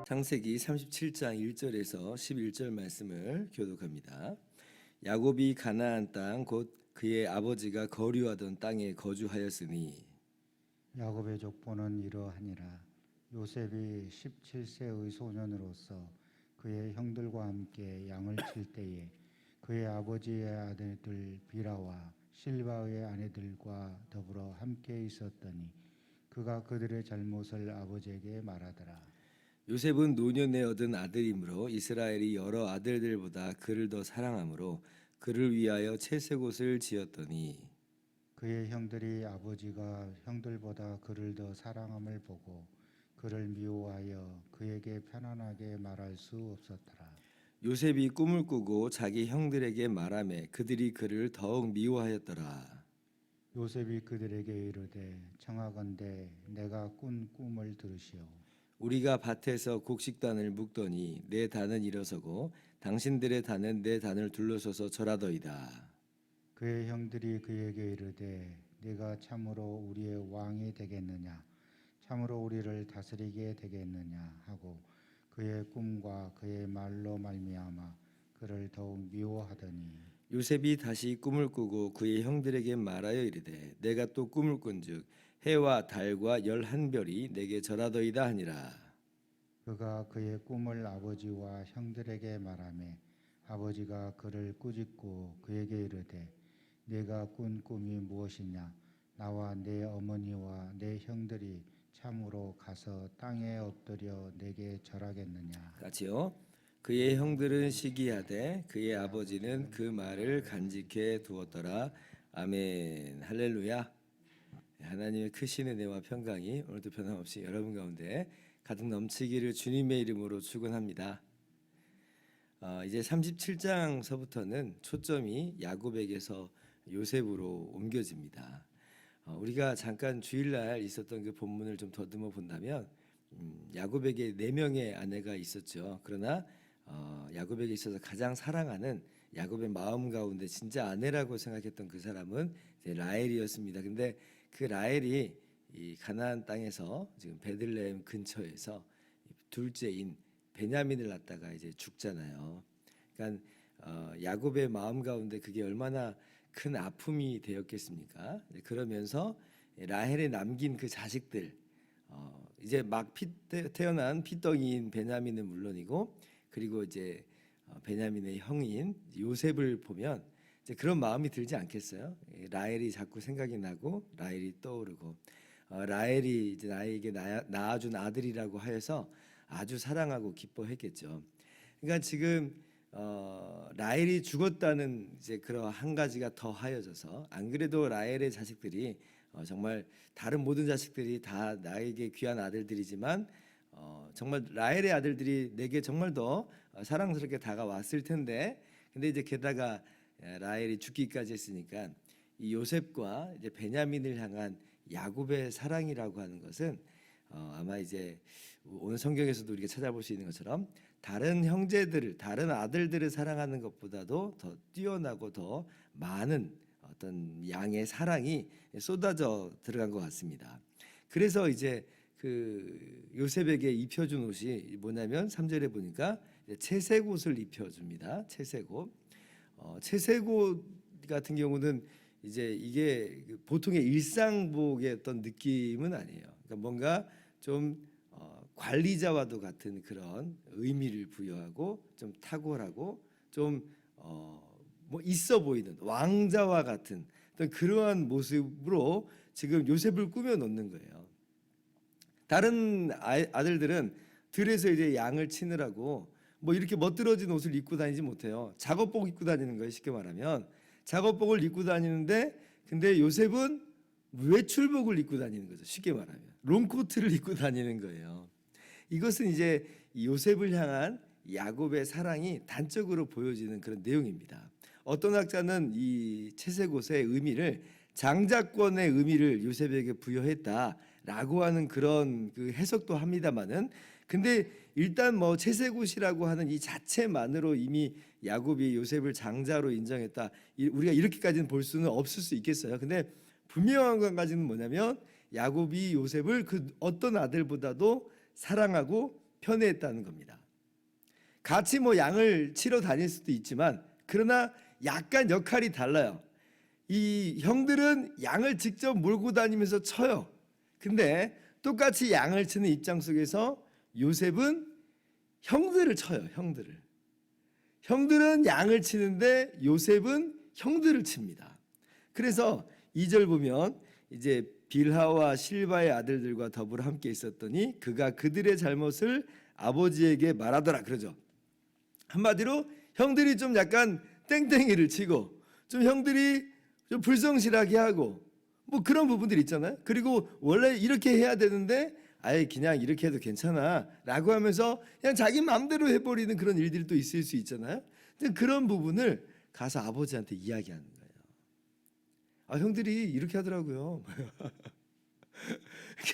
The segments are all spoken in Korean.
창세기 37장 1절에서 11절 말씀을 교독합니다. 야곱이 가나안 땅 곧 그의 아버지가 거류하던 땅에 거주하였으니 야곱의 족보는 이러하니라. 요셉이 17세의 소년으로서 그의 형들과 함께 양을 칠 때에 그의 아버지의 아내들 비라와 실바의 아내들과 더불어 함께 있었더니 그가 그들의 잘못을 아버지에게 말하더라. 요셉은 노년에 얻은 아들이므로 이스라엘이 여러 아들들보다 그를 더 사랑하므로 그를 위하여 채색옷을 지었더니 그의 형들이 아버지가 형들보다 그를 더 사랑함을 보고 그를 미워하여 그에게 편안하게 말할 수 없었더라. 요셉이 꿈을 꾸고 자기 형들에게 말하매 그들이 그를 더욱 미워하였더라. 요셉이 그들에게 이르되 청하건대 내가 꾼 꿈을 들으시오. 우리가 밭에서 곡식단을 묶더니 내 단은 일어서고 당신들의 단은 내 단을 둘러서서 절하더이다. 그의 형들이 그에게 이르되 네가 참으로 우리의 왕이 되겠느냐 참으로 우리를 다스리게 되겠느냐 하고 그의 꿈과 그의 말로 말미암아 그를 더욱 미워하더니 요셉이 다시 꿈을 꾸고 그의 형들에게 말하여 이르되 내가 또 꿈을 꾼즉 해와 달과 11별이 내게 절하더이다 하니라. 그가 그의 꿈을 아버지와 형들에게 말하매 아버지가 그를 꾸짖고 그에게 이르되 네가 꾼 꿈이 무엇이냐 나와 내 어머니와 내 형들이 참으로 가서 땅에 엎드려 내게 절하겠느냐. 같이요. 그의 형들은 시기하되 그의 아버지는 그 말을 간직해 두었더라. 아멘. 할렐루야. 하나님의 크신 은혜와 평강이 오늘도 변함없이 여러분 가운데 가득 넘치기를 주님의 이름으로 축원합니다. 이제 37장서부터는 초점이 야곱에게서 요셉으로 옮겨집니다. 우리가 잠깐 주일날 있었던 그 본문을 좀 더듬어 본다면 야곱에게 4명의 아내가 있었죠. 그러나 야곱에게 있어서 가장 사랑하는 야곱의 마음 가운데 진짜 아내라고 생각했던 그 사람은 이제 라헬이었습니다. 근데 그 라헬이 이 가나안 땅에서 지금 베들레헴 근처에서 둘째인 베냐민을 낳다가 이제 죽잖아요. 그러니까 야곱의 마음 가운데 그게 얼마나 큰 아픔이 되었겠습니까? 그러면서 라헬이 남긴 그 자식들 이제 막 태어난 피덩이인 베냐민은 물론이고 그리고 이제 베냐민의 형인 요셉을 보면 이제 그런 마음이 들지 않겠어요? 라헬이 자꾸 생각이 나고 라헬이 떠오르고 라헬이 이제 나에게 낳아준 아들이라고 하여서 아주 사랑하고 기뻐했겠죠. 그러니까 지금 라헬이 죽었다는 이제 그런 한 가지가 더 하여져서 안 그래도 라헬의 자식들이 정말 다른 모든 자식들이 다 나에게 귀한 아들들이지만 정말 라헬의 아들들이 내게 정말 더 사랑스럽게 다가왔을 텐데 근데 이제 게다가 라헬이 죽기까지 했으니까 이 요셉과 이제 베냐민을 향한 야곱의 사랑이라고 하는 것은 아마 이제 오늘 성경에서도 우리가 찾아볼 수 있는 것처럼 다른 형제들을 다른 아들들을 사랑하는 것보다도 더 뛰어나고 더 많은 어떤 양의 사랑이 쏟아져 들어간 것 같습니다. 그래서 이제 그 요셉에게 입혀준 옷이 뭐냐면 3절에 보니까 채색 옷을 입혀줍니다. 채색 옷. 채색 옷 같은 경우는 이제 이게 보통의 일상복의 어떤 느낌은 아니에요. 그러니까 뭔가 좀 관리자와도 같은 그런 의미를 부여하고 좀 탁월하고 좀 뭐 있어 보이는 왕자와 같은 어떤 그러한 모습으로 지금 요셉을 꾸며 놓는 거예요. 다른 아들들은 들에서 이제 양을 치느라고 뭐 이렇게 멋들어진 옷을 입고 다니지 못해요. 작업복 입고 다니는 거예요. 쉽게 말하면 작업복을 입고 다니는데 근데 요셉은 외출복을 입고 다니는 거죠. 쉽게 말하면 롱코트를 입고 다니는 거예요. 이것은 이제 요셉을 향한 야곱의 사랑이 단적으로 보여지는 그런 내용입니다. 어떤 학자는 이 채색 옷의 의미를 장자권의 의미를 요셉에게 부여했다라고 하는 그런 그 해석도 합니다만은, 근데 일단 뭐 채색옷이라고 하는 이 자체만으로 이미 야곱이 요셉을 장자로 인정했다, 우리가 이렇게까지는 볼 수는 없을 수 있겠어요. 근데 분명한 것까지는 뭐냐면 야곱이 요셉을 그 어떤 아들보다도 사랑하고 편애했다는 겁니다. 같이 뭐 양을 치러 다닐 수도 있지만 그러나 약간 역할이 달라요. 이 형들은 양을 직접 몰고 다니면서 쳐요. 근데 똑같이 양을 치는 입장 속에서 요셉은 형들을 쳐요. 형들은 양을 치는데 요셉은 형들을 칩니다. 그래서 2절 보면 이제 빌하와 실바의 아들들과 더불어 함께 있었더니 그가 그들의 잘못을 아버지에게 말하더라 그러죠. 한마디로 형들이 좀 약간 땡땡이를 치고 좀 형들이 좀 불성실하게 하고 뭐 그런 부분들이 있잖아요. 그리고 원래 이렇게 해야 되는데 아예 그냥 이렇게 해도 괜찮아 라고 하면서 그냥 자기 마음대로 해버리는 그런 일들이 또 있을 수 있잖아요. 그런 부분을 가서 아버지한테 이야기하는 거예요. 아, 형들이 이렇게 하더라고요.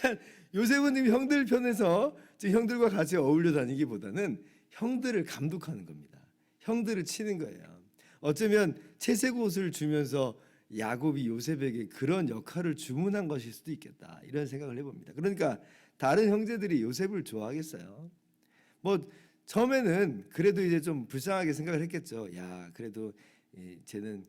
그러니까 요셉은 형들 편에서 지금 형들과 같이 어울려 다니기보다는 형들을 감독하는 겁니다. 형들을 치는 거예요. 어쩌면 채색 옷을 주면서 야곱이 요셉에게 그런 역할을 주문한 것일 수도 있겠다, 이런 생각을 해봅니다. 그러니까 다른 형제들이 요셉을 좋아하겠어요? 뭐 처음에는 그래도 이제 좀 불쌍하게 생각을 했겠죠. 야, 그래도 쟤는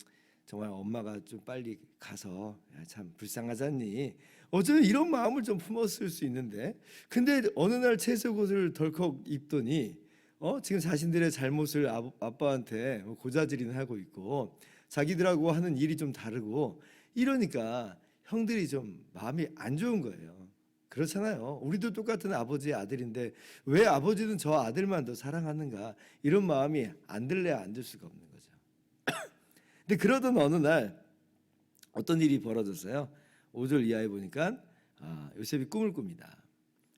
정말 엄마가 좀 빨리 가서 야, 참 불쌍하잖니. 어쩌면 이런 마음을 좀 품었을 수 있는데, 근데 어느 날 채색 옷을 덜컥 입더니 지금 자신들의 잘못을 아빠한테 고자질이나 하고 있고 자기들하고 하는 일이 좀 다르고 이러니까 형들이 좀 마음이 안 좋은 거예요. 그렇잖아요. 우리도 똑같은 아버지의 아들인데 왜 아버지는 저 아들만 더 사랑하는가, 이런 마음이 안 들래야 안 들 수가 없는 거죠. 근데 그러던 어느 날 어떤 일이 벌어졌어요. 5절 이하에 보니까 요셉이 꿈을 꿉니다.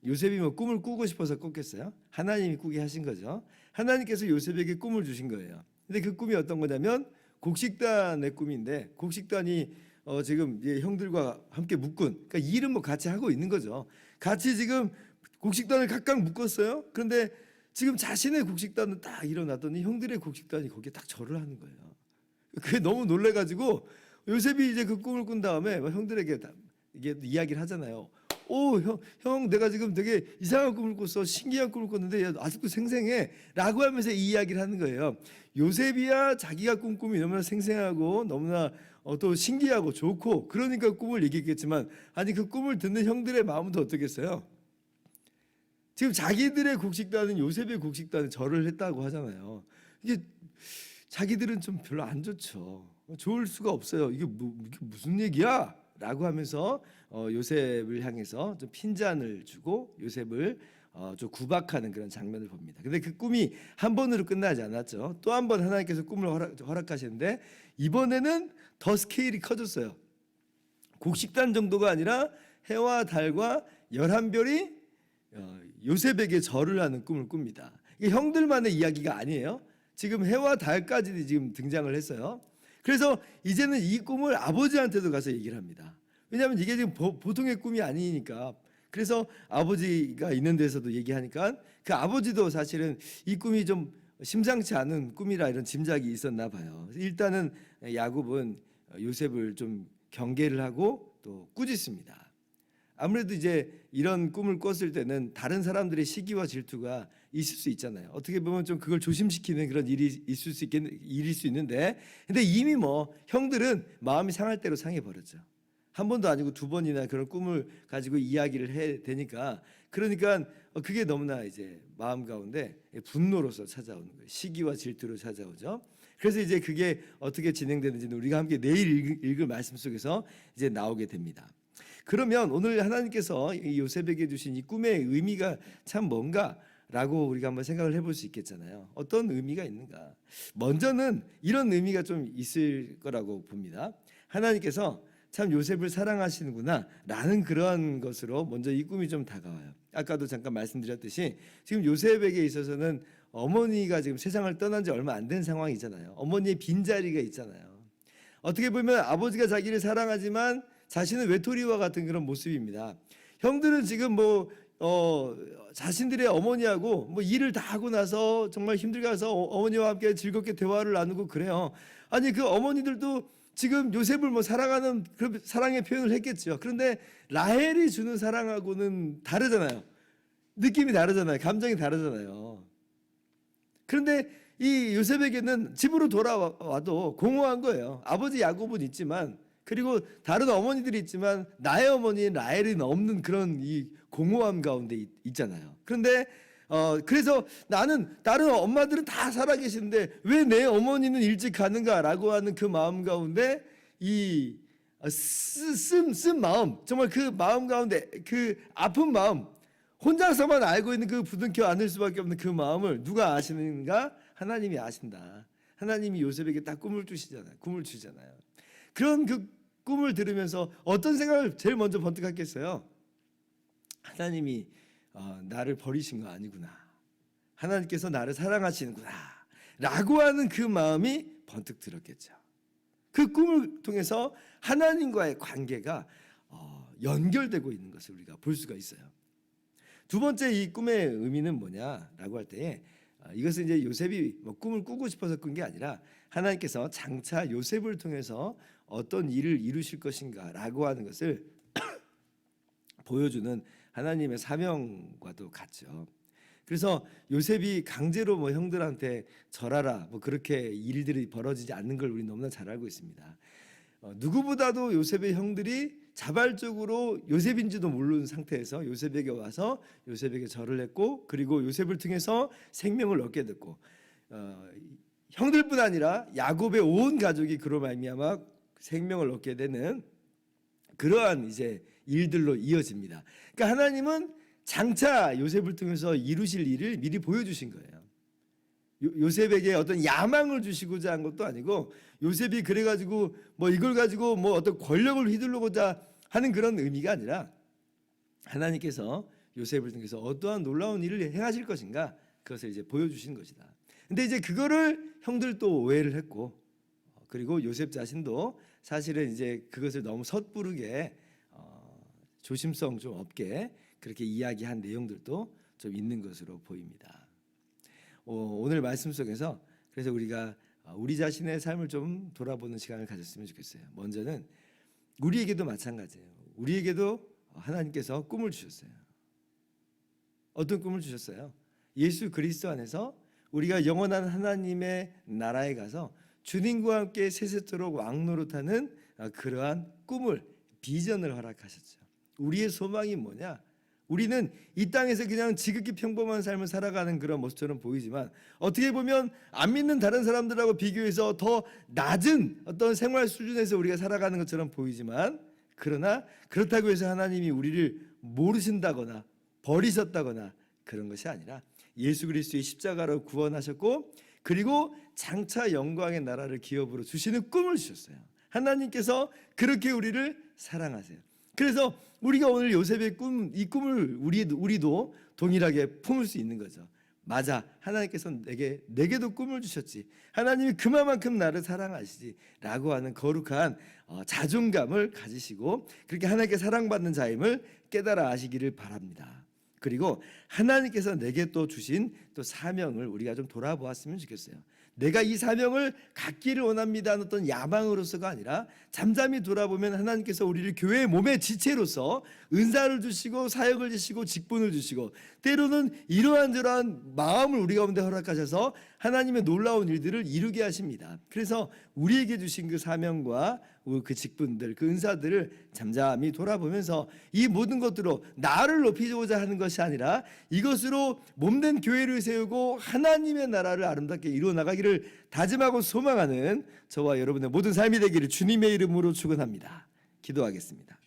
요셉이 뭐 꿈을 꾸고 싶어서 꿨겠어요? 하나님이 꾸게 하신 거죠. 하나님께서 요셉에게 꿈을 주신 거예요. 근데 그 꿈이 어떤 거냐면 곡식단의 꿈인데, 곡식단이 지금 형들과 함께 묶은, 그러니까 일은 뭐 같이 하고 있는 거죠. 같이 지금 곡식단을 각각 묶었어요. 그런데 지금 자신의 곡식단은 딱 일어났더니 형들의 곡식단이 거기에 딱 절을 하는 거예요. 그게 너무 놀래가지고 요셉이 이제 그 꿈을 꾼 다음에 형들에게 이게 이야기를 하잖아요. 오, 형, 내가 지금 되게 이상한 꿈을 꿨어. 신기한 꿈을 꿨는데 야, 아직도 생생해. 라고 하면서 이 이야기를 하는 거예요. 요셉이야 자기가 꾼 꿈이 너무나 생생하고 너무나 또 신기하고 좋고 그러니까 꿈을 얘기했겠지만, 아니 그 꿈을 듣는 형들의 마음도 어떻겠어요? 지금 자기들의 곡식단은 요셉의 곡식단에 절을 했다고 하잖아요. 이게 자기들은 좀 별로 안 좋죠. 좋을 수가 없어요. 이게 무슨 얘기야? 라고 하면서 요셉을 향해서 좀 핀잔을 주고 요셉을 좀 구박하는 그런 장면을 봅니다. 근데 그 꿈이 한 번으로 끝나지 않았죠. 또 한 번 하나님께서 꿈을 허락하시는데 이번에는 더 스케일이 커졌어요. 곡식단 정도가 아니라 해와 달과 11별이 요셉에게 절을 하는 꿈을 꿉니다. 이게 형들만의 이야기가 아니에요. 지금 해와 달까지 지금 등장을 했어요. 그래서 이제는 이 꿈을 아버지한테도 가서 얘기를 합니다. 왜냐하면 이게 지금 보통의 꿈이 아니니까. 그래서 아버지가 있는 데서도 얘기하니까 그 아버지도 사실은 이 꿈이 좀 심상치 않은 꿈이라 이런 짐작이 있었나 봐요. 일단은 야곱은 요셉을 좀 경계를 하고 또 꾸짖습니다. 아무래도 이제 이런 꿈을 꿨을 때는 다른 사람들의 시기와 질투가 있을 수 있잖아요. 어떻게 보면 좀 그걸 조심시키는 그런 일이 일일 수 있는데, 근데 이미 뭐 형들은 마음이 상할 대로 상해 버렸죠. 한 번도 아니고 두 번이나 그런 꿈을 가지고 이야기를 해 되니까, 그러니까 그게 너무나 이제 마음 가운데 분노로서 찾아오는 거예요. 시기와 질투로 찾아오죠. 그래서 이제 그게 어떻게 진행되는지는 우리가 함께 내일 읽을 말씀 속에서 이제 나오게 됩니다. 그러면 오늘 하나님께서 이 요셉에게 주신 이 꿈의 의미가 참 뭔가라고 우리가 한번 생각을 해볼 수 있겠잖아요. 어떤 의미가 있는가? 먼저는 이런 의미가 좀 있을 거라고 봅니다. 하나님께서 참 요셉을 사랑하시는구나 라는 그런 것으로 먼저 이 꿈이 좀 다가와요. 아까도 잠깐 말씀드렸듯이 지금 요셉에게 있어서는 어머니가 지금 세상을 떠난 지 얼마 안 된 상황이잖아요. 어머니의 빈자리가 있잖아요. 어떻게 보면 아버지가 자기를 사랑하지만 자신은 외톨이와 같은 그런 모습입니다. 형들은 지금 자신들의 어머니하고 일을 다 하고 나서 정말 힘들게 해서 어머니와 함께 즐겁게 대화를 나누고 그래요. 아니 그 어머니들도 지금 요셉을 사랑하는 그런 사랑의 표현을 했겠죠. 그런데 라헬이 주는 사랑하고는 다르잖아요. 느낌이 다르잖아요. 감정이 다르잖아요. 그런데 이 요셉에게는 집으로 돌아와도 공허한 거예요. 아버지 야곱은 있지만, 그리고 다른 어머니들이 있지만 나의 어머니인 라헬은 없는 그런 이 공허함 가운데 있잖아요. 그런데 그래서 나는 다른 엄마들은 다 살아계시는데 왜 내 어머니는 일찍 가는가라고 하는 그 마음 가운데 이 쓴 마음, 정말 그 마음 가운데 그 아픈 마음, 혼자서만 알고 있는 그 부둥켜 안을 수밖에 없는 그 마음을 누가 아시는가? 하나님이 아신다. 하나님이 요셉에게 딱 꿈을 주시잖아요. 꿈을 주잖아요. 그런 그 꿈을 들으면서 어떤 생각을 제일 먼저 번뜩 했겠어요? 하나님이 나를 버리신 거 아니구나. 하나님께서 나를 사랑하시는구나. 라고 하는 그 마음이 번뜩 들었겠죠. 그 꿈을 통해서 하나님과의 관계가 연결되고 있는 것을 우리가 볼 수가 있어요. 두 번째 이 꿈의 의미는 뭐냐라고 할 때에 이것은 이제 요셉이 꿈을 꾸고 싶어서 꾼 게 아니라 하나님께서 장차 요셉을 통해서 어떤 일을 이루실 것인가라고 하는 것을 보여주는 하나님의 사명과도 같죠. 그래서 요셉이 강제로 형들한테 절하라 그렇게 일들이 벌어지지 않는 걸 우리 너무나 잘 알고 있습니다. 누구보다도 요셉의 형들이 자발적으로 요셉인지도 모르는 상태에서 요셉에게 와서 요셉에게 절을 했고, 그리고 요셉을 통해서 생명을 얻게 됐고, 형들뿐 아니라 야곱의 온 가족이 그로 말미암아 생명을 얻게 되는 그러한 이제 일들로 이어집니다. 그러니까 하나님은 장차 요셉을 통해서 이루실 일을 미리 보여주신 거예요. 요셉에게 어떤 야망을 주시고자 한 것도 아니고, 요셉이 그래가지고 이걸 가지고 어떤 권력을 휘두르고자 하는 그런 의미가 아니라 하나님께서 요셉을 통해서 어떠한 놀라운 일을 행하실 것인가, 그것을 이제 보여주신 것이다. 근데 이제 그거를 형들도 오해를 했고, 그리고 요셉 자신도 사실은 이제 그것을 너무 섣부르게 조심성 좀 없게 그렇게 이야기한 내용들도 좀 있는 것으로 보입니다. 오늘 말씀 속에서 그래서 우리가 우리 자신의 삶을 좀 돌아보는 시간을 가졌으면 좋겠어요. 먼저는 우리에게도 마찬가지예요. 우리에게도 하나님께서 꿈을 주셨어요. 어떤 꿈을 주셨어요? 예수 그리스도 안에서 우리가 영원한 하나님의 나라에 가서 주님과 함께 세세토록 왕노릇하는 그러한 꿈을, 비전을 허락하셨죠. 우리의 소망이 뭐냐? 우리는 이 땅에서 그냥 지극히 평범한 삶을 살아가는 그런 모습처럼 보이지만, 어떻게 보면 안 믿는 다른 사람들하고 비교해서 더 낮은 어떤 생활 수준에서 우리가 살아가는 것처럼 보이지만, 그러나 그렇다고 해서 하나님이 우리를 모르신다거나 버리셨다거나 그런 것이 아니라 예수 그리스도의 십자가로 구원하셨고, 그리고 장차 영광의 나라를 기업으로 주시는 꿈을 주셨어요. 하나님께서 그렇게 우리를 사랑하세요. 그래서 우리가 오늘 요셉의 꿈, 이 꿈을 우리도 동일하게 품을 수 있는 거죠. 맞아, 하나님께서 내게도 꿈을 주셨지. 하나님이 그만큼 나를 사랑하시지 라고 하는 거룩한 자존감을 가지시고, 그렇게 하나님께 사랑받는 자임을 깨달아 아시기를 바랍니다. 그리고 하나님께서 내게 또 주신 또 사명을 우리가 좀 돌아보았으면 좋겠어요. 내가 이 사명을 갖기를 원합니다 하는 어떤 야망으로서가 아니라, 잠잠히 돌아보면 하나님께서 우리를 교회의 몸의 지체로서 은사를 주시고 사역을 주시고 직분을 주시고, 때로는 이러한 저러한 마음을 우리 가운데 허락하셔서 하나님의 놀라운 일들을 이루게 하십니다. 그래서 우리에게 주신 그 사명과 그 직분들, 그 은사들을 잠잠히 돌아보면서 이 모든 것들로 나를 높이고자 하는 것이 아니라 이것으로 몸된 교회를 세우고 하나님의 나라를 아름답게 이루어 나가기를 다짐하고 소망하는 저와 여러분의 모든 삶이 되기를 주님의 이름으로 축원합니다. 기도하겠습니다.